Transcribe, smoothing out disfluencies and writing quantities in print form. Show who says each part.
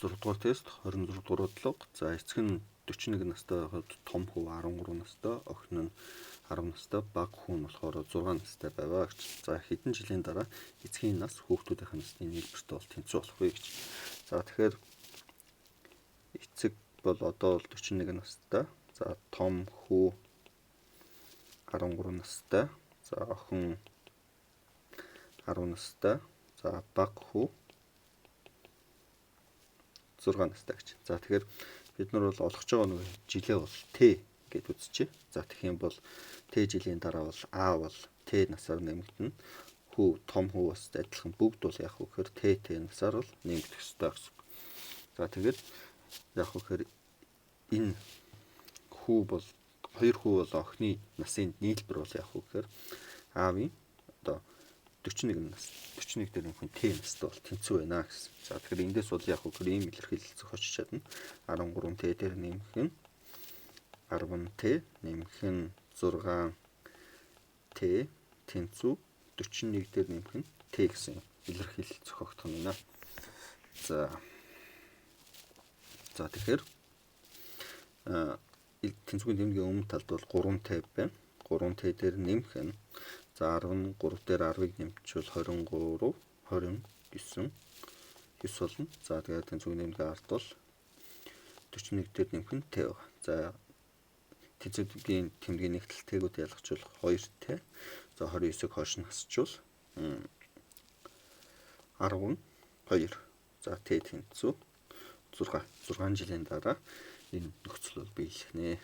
Speaker 1: 6 дугаар тест 26 дугаар бодлого. За эцэг нь 41 настай байхад том хүү 13 настай, охин нь 10 настай, бага хүү нь болохоор 6 настай байваа гэж. За хэдэн жилийн дараа эцгийн нас хүүхдүүдийн насны нийлбэртэй бол тэнцүү болох вэ гэж. За тэгэхээр эцэг бол одоо бол 41 настай. За том хүү 13 настай. За охин 10 настай. За бага хүү 6 настай гэж. За тэгэхээр бид нар бол олгож байгаа нэг жилээ бол Т гэд үзчихье. За тэгэх юм бол Т жилийн дараа бол А бол Т насаар нэмэгдэнэ. Том хүү бас адилхан бүгд бол яг вэ гэхээр Т насаар бол нэмэгдэх ёстой гэсэн. За тэгээд яг вэ гэхээр энэ хүү бол хоёр хүү бол охины насын нийлбэр бол яг вэ гэхээр аавын одоо 41 дээр нөхөн Т настай бол тэнцүү байна гэсэн. За тэгэхээр эндээс бол яг үгээр ийм илэрхийлэлцэх очиж чадна. 13 Т дээр нэмэх нь 10 Т нэмэх нь 6 Т тэнцүү 41 дээр нэмэх нь Т гэсэн илэрхийлэл зохиогдох юм байна. За тэгэхээр тэнцвүүгийн тэмдгийн өмнө талд бол 3 Т байна. 3 Т дээр нэмэх нь за 13 дээр 10-ыг нэмчихвэл 23 29 9 болно. За тэгээд тэнцвүүгийн тэмдгийн ард бол 41 дээр нэмэх нь Т байна. За тэнцвүүгийн тэмдгийн нэгтэл Т-гүүд ялгачвал 2 Т. За 29-ыг хойш нь хасчвал 12. За Т тэнцүү 6 жилийн дараа энэ нөхцөл бол биелэх нэ.